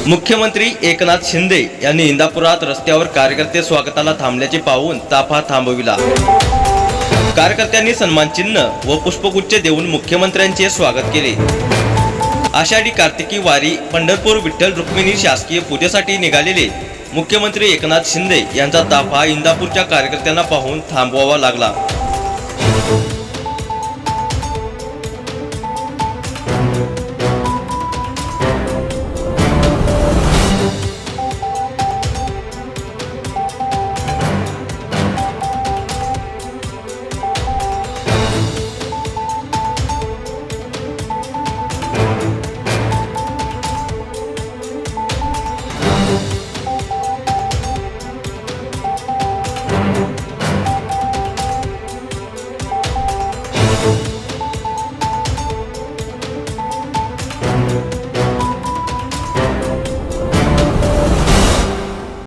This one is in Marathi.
मुख्यमंत्री एकनाथ शिंदे यांनी इंदापुरात रस्त्यावर कार्यकर्ते स्वागताला थांबल्याचे पाहून ताफा थांबविला। कार्यकर्त्यांनी सन्मान चिन्ह व पुष्पगुच्छ देऊन मुख्यमंत्र्यांचे स्वागत केले। आषाढी कार्तिकी वारी पंढरपूर विठ्ठल रुक्मिणी शासकीय पूजेसाठी निघालेले मुख्यमंत्री एकनाथ शिंदे यांचा ताफा इंदापूरच्या कार्यकर्त्यांना पाहून थांबवावा लागला।